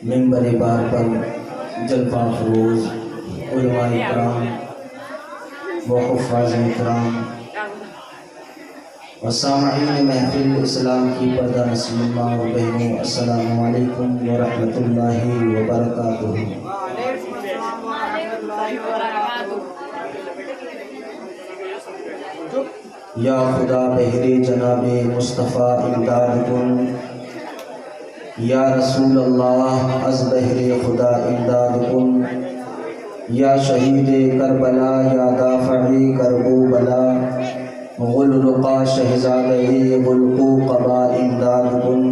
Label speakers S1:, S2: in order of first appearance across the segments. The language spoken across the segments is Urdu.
S1: منبر بار پر جلوہ فروز علماء کرام و حفاظ کرام و سامعین محفل اسلام کی پردہ نسل ماں و بہنوں، السلام علیکم ورحمۃ اللہ وبرکاتہ۔ یا خدا بہر جناب مصطفیٰ امداد کن، یا رسول اللہ از بہر خدا امداد کن، یا شہید کربلا یا دافع کرب و بلا، غل رقا شہزادہ غلق و قبا امداد کن،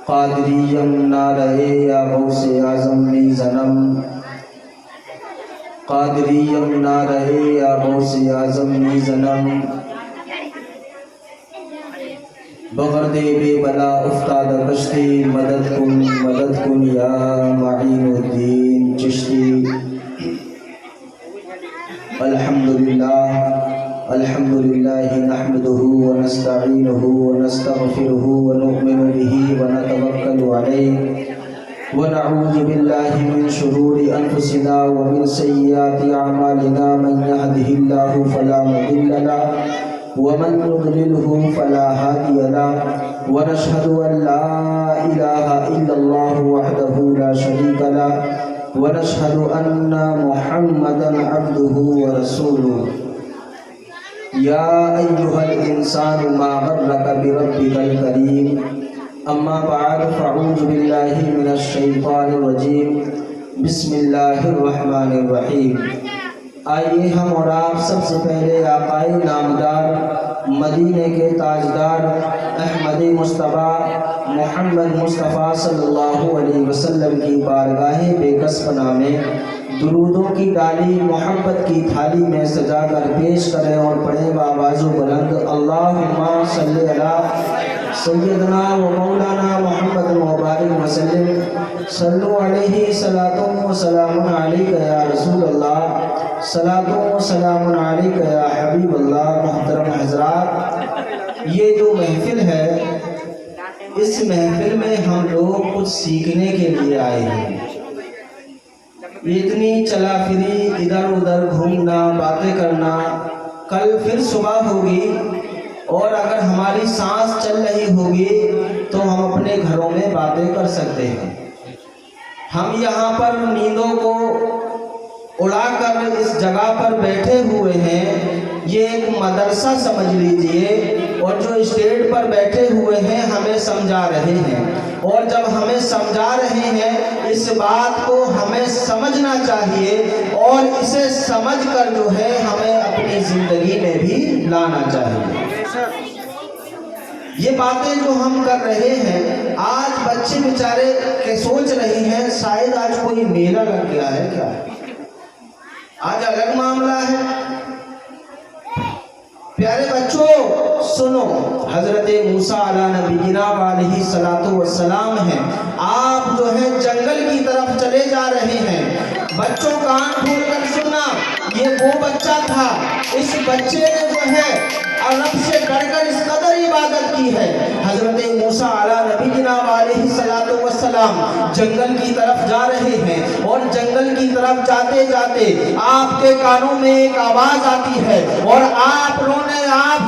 S1: قادریم نارے یا غوث اعظم می زنم، قادریم نارے یا غوث اعظم می زنم، بغرد بے بلا افتاد کشتی، مدد کن یا معین الدین چشتی۔ الحمدللہ نحمده ونستعینه ونستغفره ونؤمن به ونتوکل علیہ ونعوذ باللہ من شرور انفسنا ومن سیئات اعمالنا، من یهده اللہ فلا مضل له ومن يضلله فلا هادي له، ونشهد أن لا إله إلا الله وحده لا شريك له، ونشهد أن محمدا عبده ورسوله۔ يا أيها الإنسان ما غرك بربك الكريم، أما بعد فأعوذ بالله من الشيطان الرجيم، بسم الله الرحمن الرحيم۔ آئیے ہم اور آپ سب سے پہلے آقائے نامدار، مدینے کے تاجدار احمد مصطفیٰ محمد مصطفیٰ صلی اللہ علیہ وسلم کی بارگاہ بے کس پناہ میں درودوں کی ڈالی محبت کی تھالی میں سجا کر پیش کریں اور پڑھیں بآواز بلند، اللہم صلی علی سیدنا و مولانا محمد مبارک وسلم، صلو علیہ صلاۃ و سلام علیک یا رسول اللہ، صلاۃ و سلام علیک یا حبیب اللہ۔ محترم حضرات، یہ جو محفل ہے، اس محفل میں ہم لوگ کچھ سیکھنے کے لیے آئے ہیں۔ اتنی چلا پھری، ادھر ادھر گھومنا، باتیں کرنا، کل پھر صبح ہوگی اور اگر ہماری سانس چل رہی ہوگی تو ہم اپنے گھروں میں باتیں کر سکتے ہیں۔ ہم یہاں پر نیندوں کو اڑا کر اس جگہ پر بیٹھے ہوئے ہیں، یہ ایک مدرسہ سمجھ لیجئے، اور جو اسٹیج پر بیٹھے ہوئے ہیں ہمیں سمجھا رہے ہیں، اور جب ہمیں سمجھا رہے ہیں اس بات کو ہمیں سمجھنا چاہیے، اور اسے سمجھ کر جو ہے ہمیں اپنی زندگی میں بھی لانا چاہیے۔ یہ باتیں جو ہم کر رہے ہیں، آج بچے بیچارے کہ سوچ رہے ہیں شاید آج کوئی میلہ لگ گیا ہے کیا، آج الگ معاملہ ہے۔ پیارے بچوں سنو، حضرت موسیٰ علیہ نبینا علیہ الصلوۃ والسلام ہیں، آپ جو ہے جنگل کی طرف چلے جا رہے ہیں۔ بچوں کان کھول کر سننا، یہ وہ بچہ تھا، اس بچے نے جو ہے رب سے ڈر کر اس قدر عبادت کی ہے۔ حضرت موسیٰ علیہ نبینا علیہ الصلوۃ والسلام جنگل کی طرف جا رہے ہیں، اور جنگل کی طرف جاتے جاتے آپ کے کانوں میں ایک آواز آتی ہے، اور آپ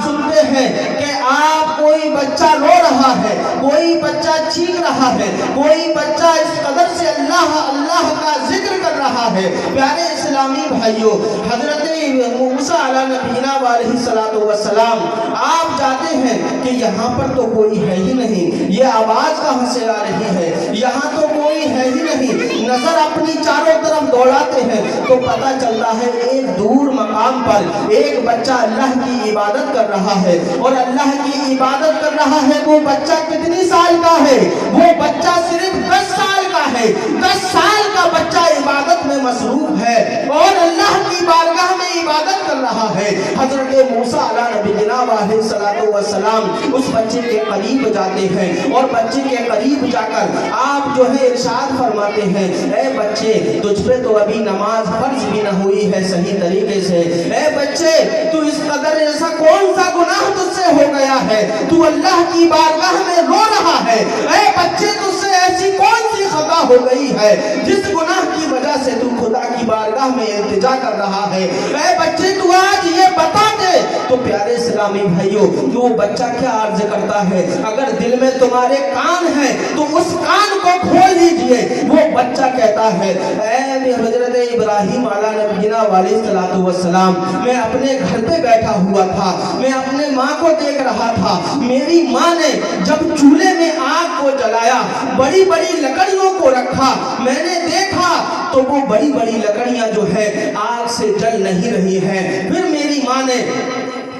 S1: سنتے ہیں کہ آپ کوئی بچہ رو رہا ہے، کوئی بچہ چیخ رہا ہے، کوئی بچہ اس قدر سے اللہ اللہ کا ذکر کر رہا ہے۔ پیارے اسلامی بھائیوں، حضرت موسیٰ علیہ نبینا علیہ الصلوۃ والسلام آپ جاتے ہیں کہ یہاں پر تو کوئی ہے ہی نہیں، یہ آواز کہاں سے آ رہی ہے، یہاں تو کوئی ہے ہی نہیں۔ نظر اپنی چاروں طرف دوڑاتے ہیں تو پتہ چلتا ہے ایک دور مقام پر ایک بچہ اللہ کی عبادت کر رہا ہے، اور اللہ کی عبادت کر رہا ہے۔ وہ بچہ کتنی سال کا ہے؟ وہ بچہ صرف 10 سال کا ہے۔ 10 سال کا بچہ عبادت میں مصروف ہے اور اللہ کی بارگاہ میں عبادت کر رہا ہے۔ حضرت موسیٰ علیہ نبی جناب علیہ الصلوۃ والسلام اس بچے کے قریب جاتے ہیں، اور بچے کے قریب جا کر آپ جو ہے ارشاد فرماتے ہیں، اے بچے تجھ پہ تو ابھی نماز فرض بھی نہ ہوئی ہے صحیح طریقے سے، اے بچے تو اس قدر ایسا کون سا گناہ تجھ سے ہو گیا ہے، تو اللہ کی بارگاہ میں رو رہا ہے، اے بچے تجھ سے ایسی کون سی خطا ہو گئی ہے، جس گناہ کی وجہ سے تو خدا کی بارگاہ میں التجا کر رہا ہے، اے بچے تو آج یہ بتا دے۔ تو پیارے اسلامی بھائیوں، وہ بچہ کیا عرض کرتا ہے؟ اگر دل میں تمہارے کان ہے تو اس کان کو کھول لیجئے۔ وہ بچہ کہتا ہے، اے حضرت ابراہیم علیہ نبینا علیہ السلام، میں اپنے گھر پہ بیٹھا ہوا تھا، میں اپنے ماں کو دیکھ رہا تھا، میری ماں نے جب چولہے میں آگ کو جلایا، بڑی بڑی لکڑیوں کو رکھا، میں نے دیکھا تو وہ بڑی بڑی لکڑیاں جو ہے آگ سے جل نہیں رہی ہیں۔ پھر میری ماں نے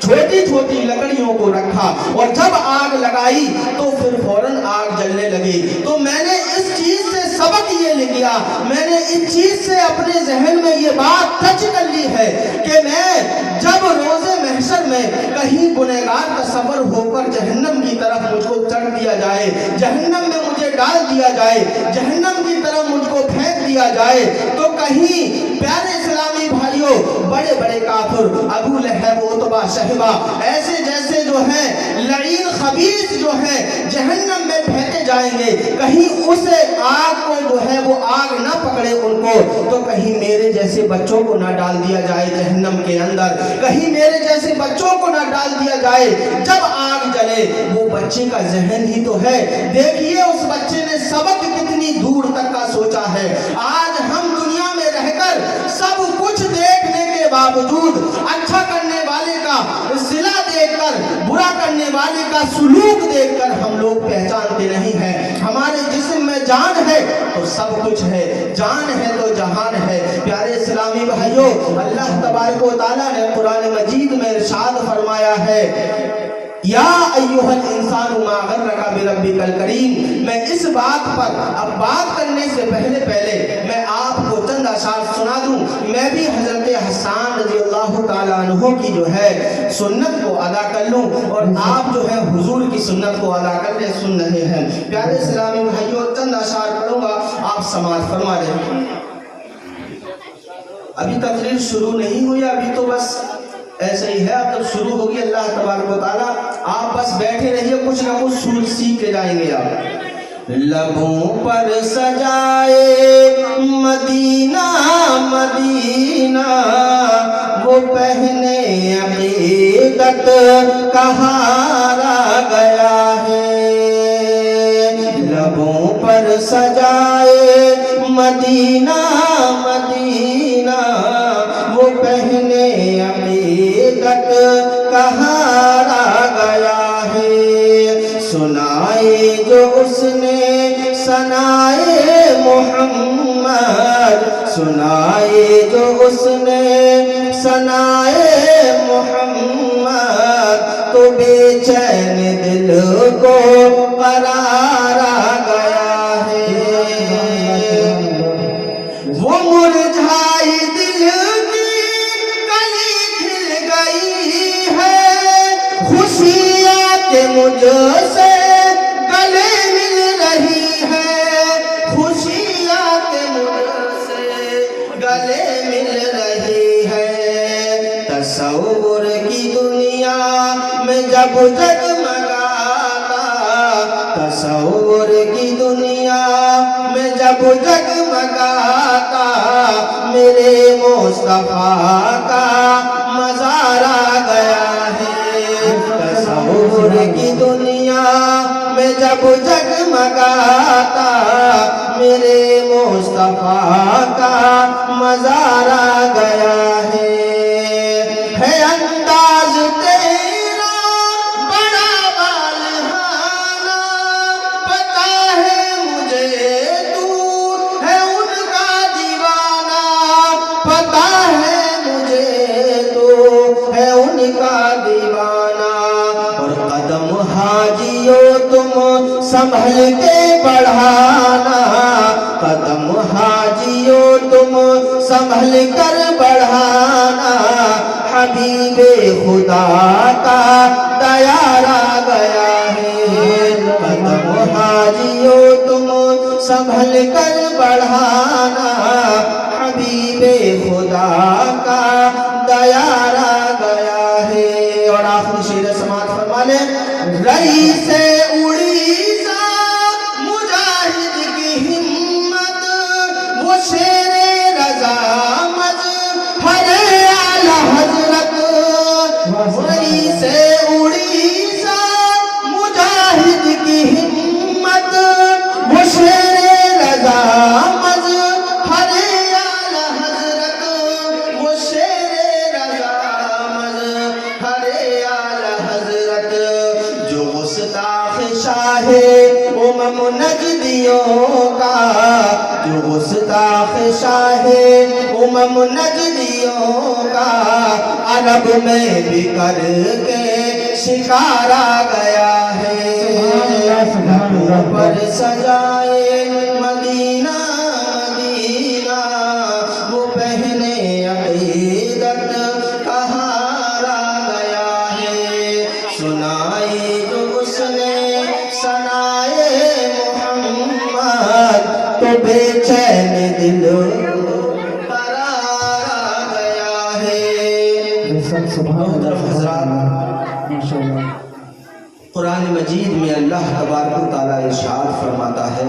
S1: چھوٹی چھوٹی لکڑیوں کو رکھا اور جب آگ لگائی تو پھر فوراً آگ جلنے لگی۔ تو میں نے اس چیز سے سبق یہ لیا، میں نے اس چیز سے اپنے ذہن میں یہ بات ٹچ کر لی ہے کہ میں جب روز محشر میں کہیں گنہگار تصور ہو کر جہنم کی طرف مجھ کو چڑھ دیا جائے، جہنم میں مجھے ڈال دیا جائے، جہنم کی طرف مجھ کو پھینک دیا جائے، تو کہیں پیارے اسلامی بھائیوں بڑے بڑے کافر ابو لہب، عتبہ، شہبہ ایسے جیسے جو ہیں لعین خبیث جو ہیں جہنم میں پھینکے جائیں گے، کہیں اسے آگ کو جو ہے وہ آگ نہ پکڑے ان کو، تو کہیں میرے جیسے بچوں کو نہ ڈال دیا جائے جہنم کے اندر، کہیں میرے جیسے بچوں کو نہ ڈال دیا جائے جب آگ جلے۔ وہ بچے کا ذہن ہی تو ہے، دیکھیے اس بچے نے سبق کتنی دور تک کا سوچا ہے۔ آج ہم دنیا میں رہ کر سب کچھ دیکھنے کے باوجود اچھا کرنے والے کا صلہ دیکھ کر، برا کرنے والے کا سلوک دیکھ کر ہم لوگ پہچانتے نہیں ہیں۔ ہمارے جسم میں جان ہے تو سب کچھ ہے، جان ہے تو جہان ہے۔ پیارے اسلامی بھائیوں، اللہ تبارک و تعالیٰ نے قرآن مجید میں ارشاد فرمایا ہے، یا ایھا الانسان ما غرک بربک الکریم۔ میں اس بات پر اب بات کرنے سے پہلے میں آپ کو چند اشعار سنا دوں، میں بھی حضرت حسان رضی اللہ تعالیٰ عنہ کی جو ہے سنت کو ادا کر لوں اور آپ جو ہے حضور کی سنت کو ادا کرنے سن رہے ہیں۔ پیارے اسلامی بھائیوں، چند اشعار پڑھوں گا، آپ سماعت فرما لیں۔ ابھی تقریر شروع نہیں ہوئی، ابھی تو بس ایسے ہی ہے، اب جب شروع ہوگی اللہ تبارک و تعالیٰ، آپ بس بیٹھے رہیے، کچھ نہ کچھ سور سیکھ کے جائیں گے آپ۔ لبوں پر سجائے مدینہ مدینہ، وہ پہنے عقیدت کا ہارا گیا ہے۔ لبوں پر سجائے مدینہ مدینہ، وہ پہنے عقیدت کا ہارا گیا ہے۔ سنائے جو اس نے ثنائے محمد، سنائے جو اس نے ثنائے محمد، تو بے چین دل کو قرار آ گیا ہے۔ وہ مرجھائی دل کی کلی کھل گئی ہے، خوشیاں کہ مجھ سے گلے مل رہی ہے، خوشیاں کہ مجھ سے گلے مل رہی ہے۔ تصور کی دنیا میں جب جگمگاتا، تصور کی دنیا میں جب جگمگاتا، میرے مصطفیٰ کا مزار آ گیا ہے۔ تصور کی دنیا میں جب جگمگاتا، میرے مصطفیٰ کا مزار آ گیا ہے۔ انداز تیرا بڑا بالہانہ، پتہ ہے مجھے تو ہے ان کا دیوانہ، پتہ ہے مجھے تو ہے ان کا دیوانہ۔ اور قدم حاجیوں تم سنبھل کے بڑھانا، قدم حاجیوں تم سنبھل کر بڑھانا، حبیب خدا کا دیار آ گیا ہے۔ قدم حاجیوں تم سنبھل کر بڑھانا، حبیب خدا کا دیار آ گیا ہے۔ اور آخری شعر سماعت فرما لیں۔ رئیس اڑیسہ مجاہد کی ہمت، شیر رضا مظہر اعلی حضرت وہی سے اڑی سا مجاہد کی ہمت وہ شیر رضا مظہر اعلی حضرت وہ شیر رضا مظہر اعلی حضرت جو گستاخ شاہ نجدیوں کا جو گستاخ شاہ نجدیوں کا عرب میں بھی کر کے شکار آ گیا ہے پر سجائے مدینہ مدینہ وہ پہنے عقیدت کا ہار آ گیا ہے سنائی جو اس نے سنائے محمد تو بے چین دل قرار آ گیا ہے محترم حضرات قرآن مجید میں اللہ تبارک و تعالیٰ ارشاد فرماتا ہے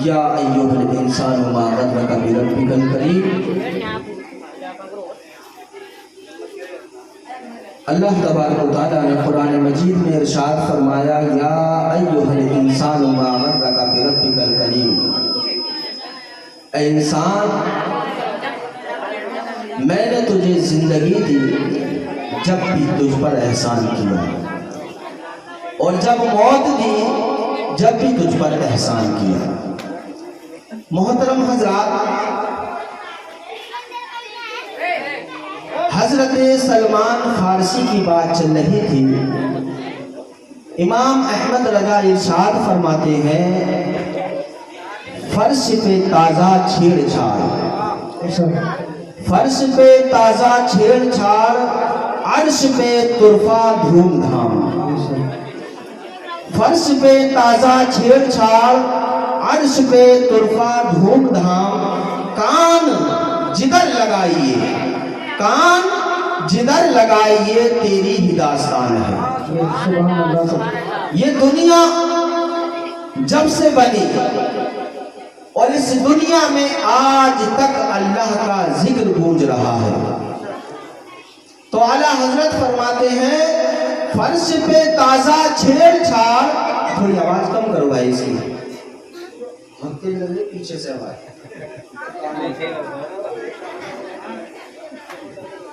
S1: یا ایھا الانسان ما غرک بربک الکریم اللہ تبارک و تعالیٰ نے قرآن مجید میں ارشاد فرمایا یا ایھا الانسان ما غرک بربک الکریم اے انسان میں نے تجھے زندگی دی جب بھی تجھ پر احسان کیا اور جب موت دی جب بھی تجھ پر احسان کیا محترم حضرات حضرت سلمان فارسی کی بات چل رہی تھی امام احمد رضا ارشاد فرماتے ہیں فرش پہ تازہ چھیڑ چھاڑ فرش پہ تازہ چھیڑ چھاڑ عرش پہ طرفہ دھوم دھام فرش پہ تازہ چھیڑ چھاڑ عرش پہ طرفہ دھوم دھام کان جدھر لگائیے کان جدھر لگائیے تیری ہی داستان ہے یہ دنیا جب سے بنی اور اس دنیا میں آج تک اللہ کا ذکر گونج رہا ہے تو اعلیٰ حضرت فرماتے ہیں فرش پہ تازہ چھیڑ چھاڑ تھوڑی آواز کم کرو بھائی اس کی پیچھے سے آواز